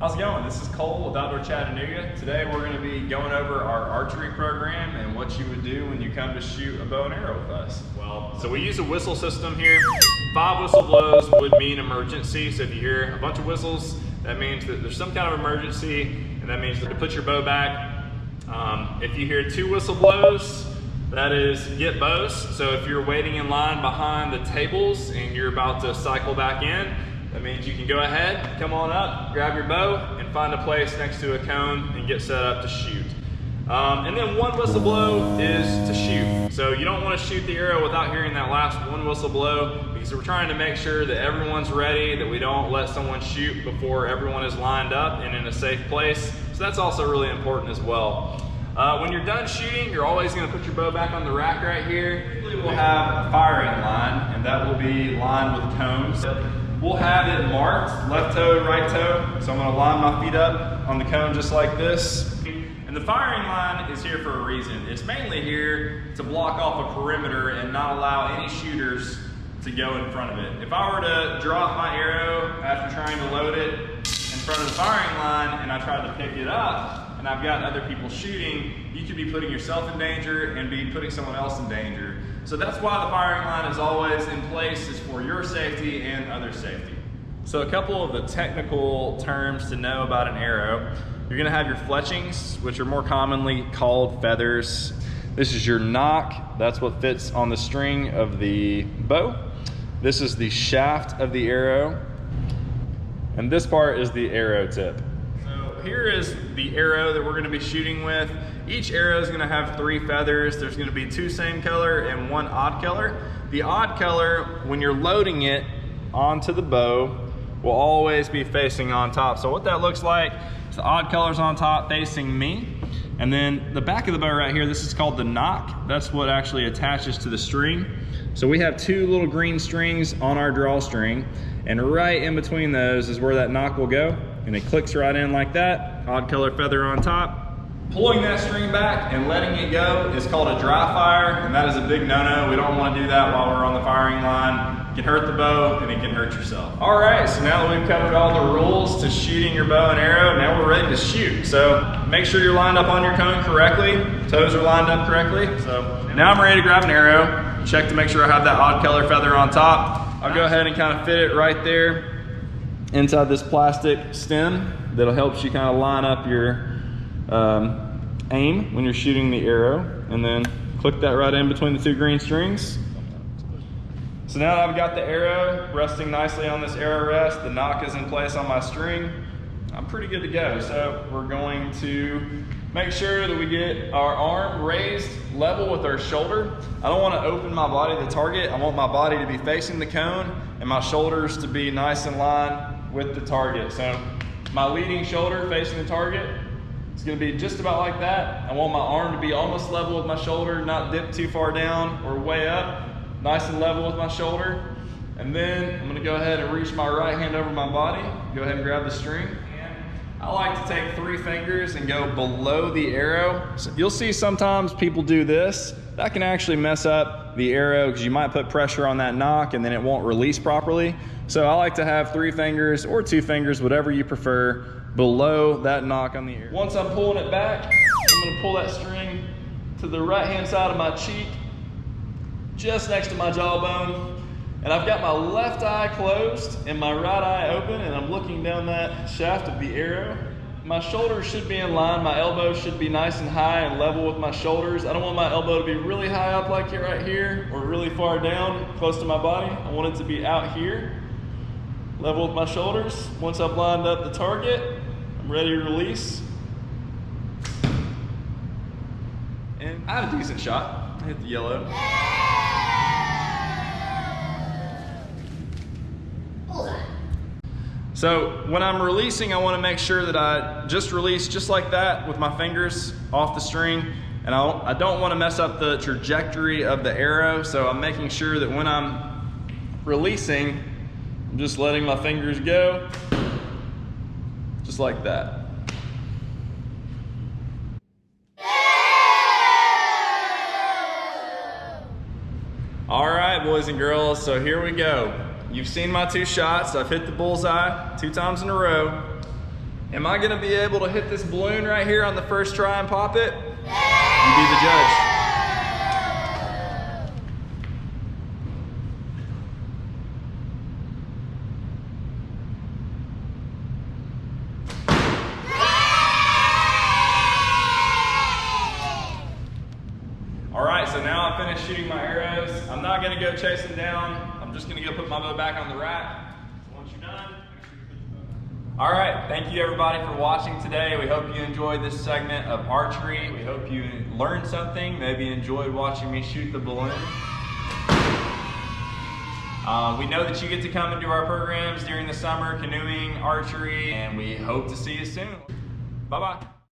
How's it going? This is Cole with Outdoor Chattanooga. Today we're going to be going over our archery program and what you would do when you come to shoot a bow and arrow with us. So we use a whistle system here. 5 whistle blows would mean emergency. So if you hear a bunch of whistles, that means that there's some kind of emergency, and that means to put your bow back. If you hear 2 whistle blows, that is get bows. So if you're waiting in line behind the tables and you're about to cycle back in, that means you can go ahead, come on up, grab your bow, and find a place next to a cone and get set up to shoot. And then 1 whistle blow is to shoot. So you don't want to shoot the arrow without hearing that last 1 whistle blow, because we're trying to make sure that everyone's ready, that we don't let someone shoot before everyone is lined up and in a safe place. So that's also really important as well. When you're done shooting, you're always going to put your bow back on the rack right here. We'll have a firing line, and that will be lined with cones. We'll have it marked, left toe, right toe. So I'm going to line my feet up on the cone just like this. And the firing line is here for a reason. It's mainly here to block off a perimeter and not allow any shooters to go in front of it. If I were to drop my arrow after trying to load it in front of the firing line and I tried to pick it up and I've got other people shooting, you could be putting yourself in danger and be putting someone else in danger. So that's why the firing line is always in place, is for your safety and other safety. So a couple of the technical terms to know about an arrow. You're gonna have your fletchings, which are more commonly called feathers. This is your knock. That's what fits on the string of the bow. This is the shaft of the arrow. And this part is the arrow tip. So here is the arrow that we're gonna be shooting with. Each arrow is gonna have 3 feathers. There's gonna be 2 same color and 1 odd color. The odd color, when you're loading it onto the bow, will always be facing on top. So what that looks like, the odd color's on top facing me. And then the back of the bow right here, this is called the knock. That's what actually attaches to the string. So we have 2 little green strings on our drawstring, and right in between those is where that knock will go. And it clicks right in like that, odd color feather on top. Pulling that string back and letting it go is called a dry fire, and that is a big no-no. We don't want to do that while we're on the firing line. It can hurt the bow and it can hurt yourself. All right, so now that we've covered all the rules to shooting your bow and arrow, now we're ready to shoot. So make sure you're lined up on your cone correctly, toes are lined up correctly. So now I'm ready to grab an arrow, check to make sure I have that odd color feather on top. I'll go ahead and kind of fit it right there inside this plastic stem that'll help you kind of line up your aim when you're shooting the arrow, and then click that right in between the 2 green strings. So now that I've got the arrow resting nicely on this arrow rest, the knock is in place on my string, I'm pretty good to go. So we're going to make sure that we get our arm raised level with our shoulder. I don't want to open my body to target. I want my body to be facing the cone and my shoulders to be nice in line with the target. So my leading shoulder facing the target, it's gonna be just about like that. I want my arm to be almost level with my shoulder, not dip too far down or way up. Nice and level with my shoulder. And then I'm gonna go ahead and reach my right hand over my body. Go ahead and grab the string. I like to take 3 fingers and go below the arrow. So you'll see sometimes people do this. That can actually mess up the arrow because you might put pressure on that knock and then it won't release properly. So I like to have 3 fingers or 2 fingers, whatever you prefer, below that knock on the arrow. Once I'm pulling it back, I'm gonna pull that string to the right-hand side of my cheek, just next to my jawbone. And I've got my left eye closed and my right eye open, and I'm looking down that shaft of the arrow. My shoulders should be in line. My elbows should be nice and high and level with my shoulders. I don't want my elbow to be really high up like it right here or really far down close to my body. I want it to be out here, level with my shoulders. Once I've lined up the target, I'm ready to release. And I had a decent shot. I hit the yellow. So when I'm releasing, I want to make sure that I just release just like that with my fingers off the string. And I don't want to mess up the trajectory of the arrow. So I'm making sure that when I'm releasing, I'm just letting my fingers go, just like that. All right, boys and girls, so here we go. You've seen my 2 shots. I've hit the bullseye 2 times in a row. Am I gonna be able to hit this balloon right here on the first try and pop it? You be the judge. All right, so now I finished shooting my arrows. I'm not gonna go chase them down. I'm just gonna go put my bow back on the rack. So once you're done, make sure you put your bow back. All right, thank you everybody for watching today. We hope you enjoyed this segment of archery. We hope you learned something, maybe enjoyed watching me shoot the balloon. We know that you get to come and do our programs during the summer, canoeing, archery, and we hope to see you soon. Bye-bye.